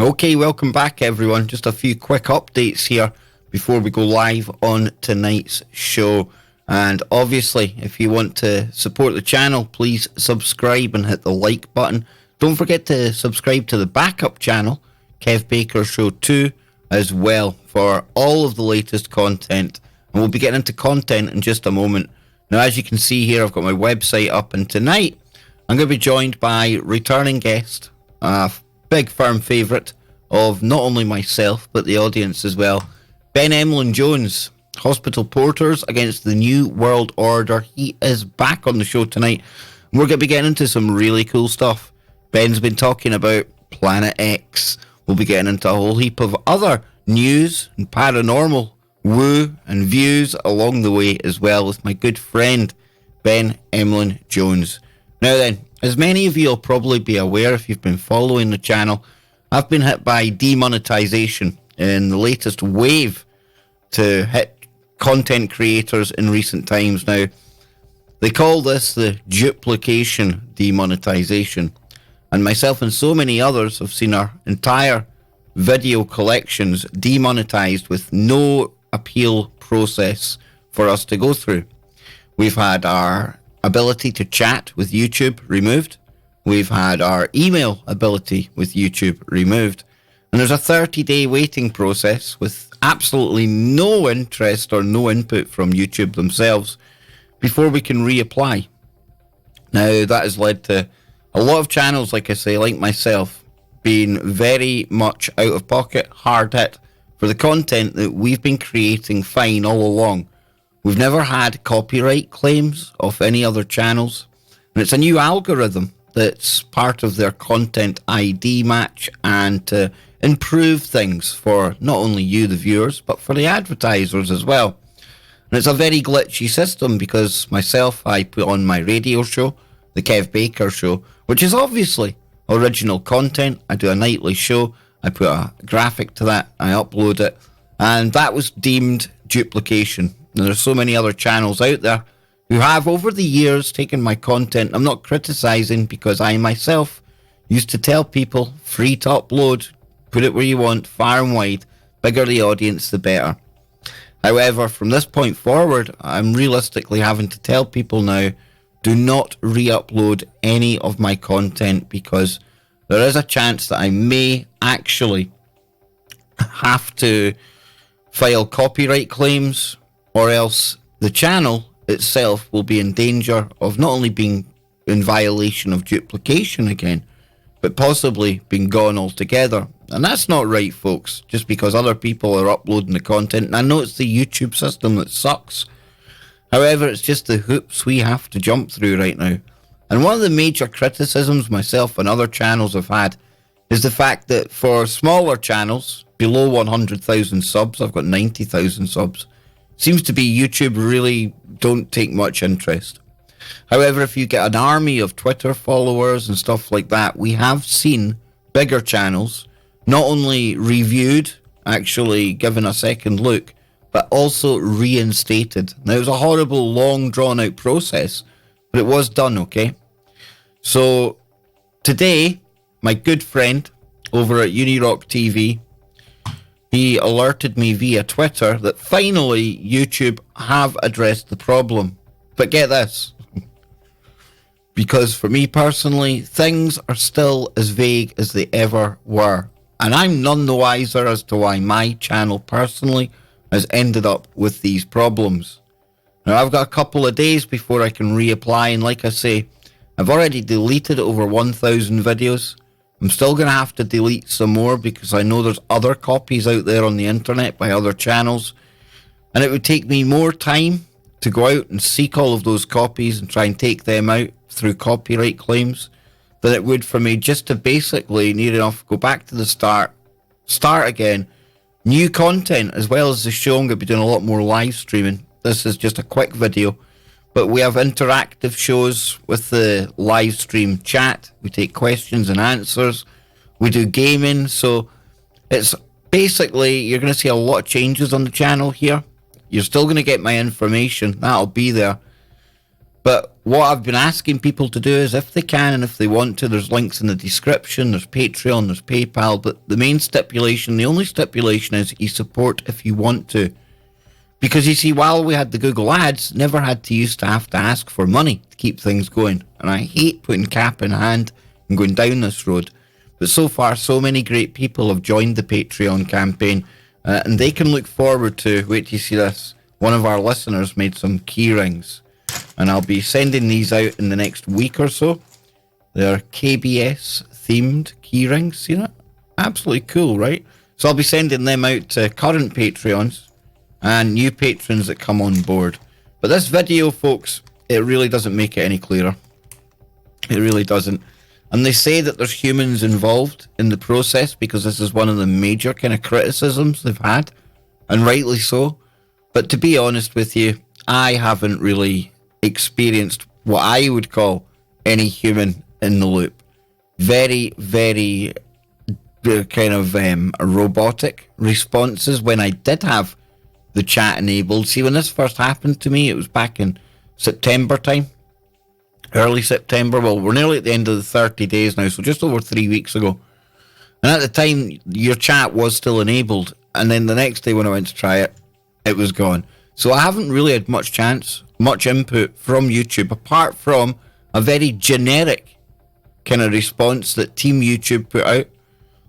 Okay, welcome back everyone. Just a few quick updates here before we go live on tonight's show. And obviously, if you want to support the channel, please subscribe and hit the like button. Don't forget to subscribe to the backup channel, Kev Baker Show 2, as well, for all of the latest content. And we'll be getting into content in just a moment. Now, as you can see here, I've got my website up, and tonight I'm going to be joined by returning guest, a big firm favourite of not only myself, but the audience as well, Ben Emlyn-Jones, Hospital Porters Against the New World Order. He is back on the show tonight. We're going to be getting into some really cool stuff. Ben's been talking about Planet X. We'll be getting into a whole heap of other news and paranormal woo and views along the way, as well with my good friend Ben Emlyn-Jones. Now then, as many of you will probably be aware if you've been following the channel, I've been hit by demonetisation in the latest wave to hit content creators in recent times. Now, they call this the duplication demonetisation, and myself and so many others have seen our entire video collections demonetised with no appeal process for us to go through. We've had our ability to chat with YouTube removed. We've had our email ability with YouTube removed. And there's a 30-day waiting process with absolutely no interest or no input from YouTube themselves before we can reapply. Now, that has led to a lot of channels, like I say, like myself, being very much out of pocket, hard hit for the content that we've been creating fine all along. We've never had copyright claims of any other channels, and it's a new algorithm that's part of their content ID match, and to improve things for not only you, the viewers, but for the advertisers as well. And it's a very glitchy system because myself, I put on my radio show, the Kev Baker Show, which is obviously original content. I do a nightly show, I put a graphic to that, I upload it, and that was deemed duplication. And there's so many other channels out there who have over the years taken my content. I'm not criticising, because I myself used to tell people free to upload, put it where you want, far and wide, bigger the audience the better. However, from this point forward, I'm realistically having to tell people now, do not re-upload any of my content, because there is a chance that I may actually have to file copyright claims, or else the channel itself will be in danger of not only being in violation of duplication again, but possibly being gone altogether. And that's not right, folks, just because other people are uploading the content. And I know it's the YouTube system that sucks. However, it's just the hoops we have to jump through right now. And one of the major criticisms myself and other channels have had is the fact that for smaller channels, below 100,000 subs, I've got 90,000 subs, seems to be YouTube really don't take much interest. However, if you get an army of Twitter followers and stuff like that, we have seen bigger channels not only reviewed, actually given a second look, but also reinstated. Now, it was a horrible, long, drawn-out process, but it was done, okay? So, today, my good friend over at Unirock TV, he alerted me via Twitter that finally YouTube have addressed the problem. But get this, because for me personally, things are still as vague as they ever were. And I'm none the wiser as to why my channel personally has ended up with these problems. Now, I've got a couple of days before I can reapply, and like I say, I've already deleted over 1,000 videos. I'm still going to have to delete some more because I know there's other copies out there on the internet by other channels, and it would take me more time to go out and seek all of those copies and try and take them out through copyright claims than it would for me just to basically, near enough, go back to the start again, new content, as well as the show. I'm going to be doing a lot more live streaming. This is just a quick video, but we have interactive shows with the live stream chat. We take questions and answers. We do gaming. So it's basically, you're going to see a lot of changes on the channel here. You're still going to get my information. That'll be there. But what I've been asking people to do is, if they can and if they want to, there's links in the description, there's Patreon, there's PayPal, but the main stipulation, the only stipulation is you support if you want to. Because you see, while we had the Google ads, never had to used to have to ask for money to keep things going. And I hate putting cap in hand and going down this road. But so far, so many great people have joined the Patreon campaign, and they can look forward to, wait till you see this, one of our listeners made some key rings. And I'll be sending these out in the next week or so. They're KBS themed key rings, see that? Absolutely cool, right? So I'll be sending them out to current Patreons and new patrons that come on board. But this video, folks, it really doesn't make it any clearer. It really doesn't. And they say that there's humans involved in the process because this is one of the major kind of criticisms they've had, and rightly so. But to be honest with you, I haven't really experienced what I would call any human in the loop. Very, very kind of robotic responses when I did have the chat enabled. See, when this first happened to me, it was back in September time, early September. Well, we're nearly at the end of the 30 days now, so just over 3 weeks ago. And at the time, your chat was still enabled, and then the next day when I went to try it, it was gone. So I haven't really had much input from YouTube, apart from a very generic kind of response that Team YouTube put out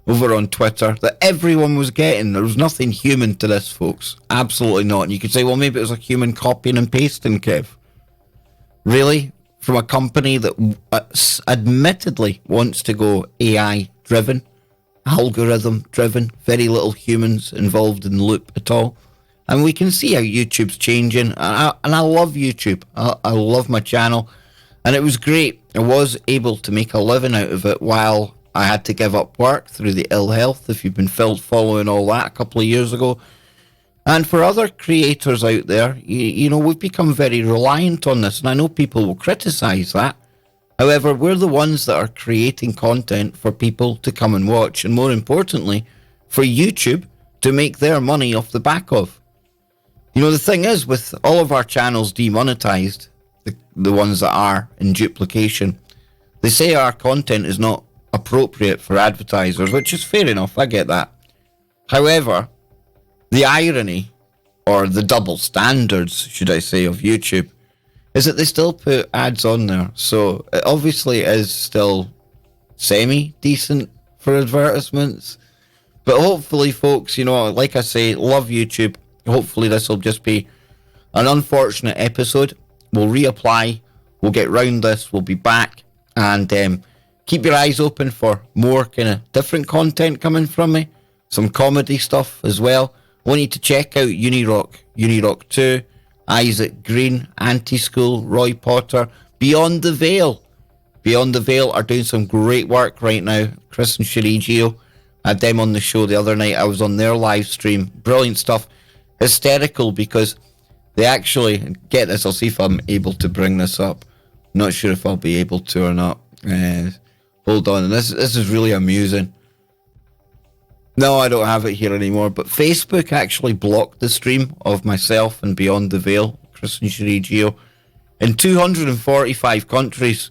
over on Twitter that everyone was getting. There was nothing human to this, folks. Absolutely not. And you could say, well, maybe it was a human copying and pasting, Kev. Really? From a company that admittedly wants to go AI-driven, algorithm-driven, very little humans involved in the loop at all. And we can see how YouTube's changing. And I love YouTube. I love my channel. And it was great. I was able to make a living out of it while I had to give up work through the ill health, if you've been following all that a couple of years ago. And for other creators out there, you know, we've become very reliant on this. And I know people will criticize that. However, we're the ones that are creating content for people to come and watch. And more importantly, for YouTube to make their money off the back of. You know, the thing is, with all of our channels demonetized, the ones that are in duplication, they say our content is not appropriate for advertisers, which is fair enough, I get that. However, the irony, or the double standards, should I say, of YouTube, is that they still put ads on there. So it obviously is still semi-decent for advertisements. But hopefully, folks, you know, like I say, love YouTube. Hopefully this will just be an unfortunate episode. We'll reapply. We'll get round this. We'll be back. And keep your eyes open for more kind of different content coming from me. Some comedy stuff as well. I want you to check out Unirock 2, Isaac Green, Anti-School, Roy Potter, Beyond the Veil. Beyond the Veil are doing some great work right now. Chris and Cherie Geo, I had them on the show the other night. I was on their live stream. Brilliant stuff. Hysterical because they actually, get this, I'll see if I'm able to bring this up. Not sure if I'll be able to or not. Hold on, this is really amusing. No, I don't have it here anymore, but Facebook actually blocked the stream of myself and Beyond the Veil, Chris and Cherie Geo, in 245 countries.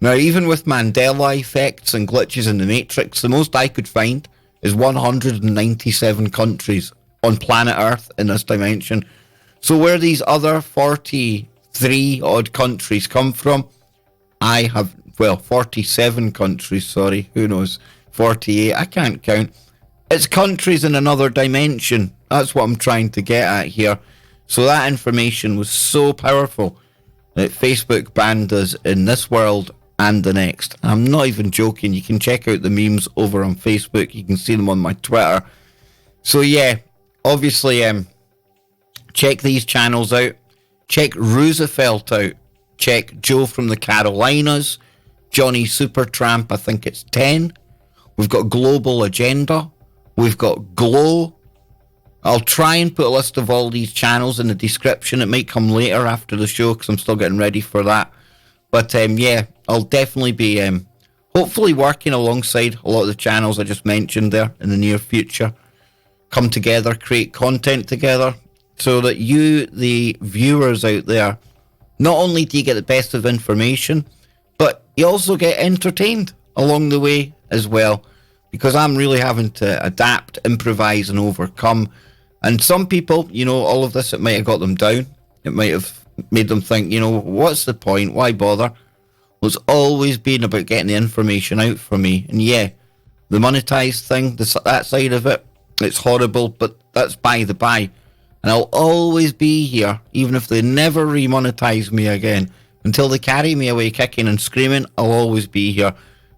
Now, even with Mandela effects and glitches in the Matrix, the most I could find is 197 countries on planet Earth in this dimension. So where these other 43 odd countries come from, I have, well, 47 countries, sorry, who knows, 48, I can't count. It's countries in another dimension. That's what I'm trying to get at here. So that information was so powerful that Facebook banned us in this world and the next. I'm not even joking. You can check out the memes over on Facebook. You can see them on my Twitter. So yeah, obviously, check these channels out. Check Roosevelt out. Check Joe from the Carolinas. Johnny Supertramp, I think it's 10. We've got Global Agenda. We've got Glow. I'll try and put a list of all these channels in the description. It might come later after the show because I'm still getting ready for that. But yeah, I'll definitely be hopefully working alongside a lot of the channels I just mentioned there in the near future. Come together, create content together so that you, the viewers out there, not only do you get the best of information, but you also get entertained along the way as well, because I'm really having to adapt, improvise, and overcome. And some people, all of this, it might have got them down. It might have made them think, what's the point? Why bother? Well, it's always been about getting the information out for me. And yeah, the monetized thing, that side of it, it's horrible, but that's by the by. And I'll always be here, even if they never remonetize me again. Until they carry me away kicking and screaming, I'll always be here.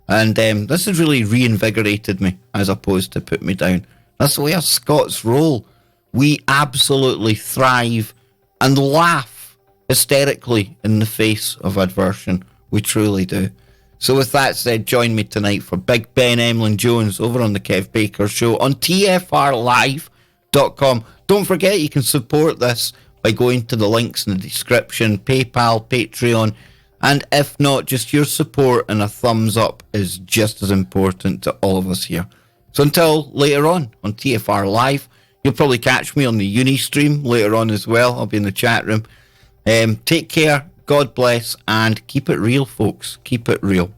And this has really reinvigorated me, as opposed to put me down. That's the way us Scots roll. We absolutely thrive and laugh hysterically in the face of adversity. We truly do. So with that said, join me tonight for Big Ben Emlyn-Jones over on the Kev Baker Show on tfrlive.com. Don't forget, you can support this by going to the links in the description, PayPal, Patreon, and if not, just your support and a thumbs up is just as important to all of us here. So until later on TFR Live, you'll probably catch me on the uni stream later on as well. I'll be in the chat room. Take care, God bless, and keep it real, folks. Keep it real.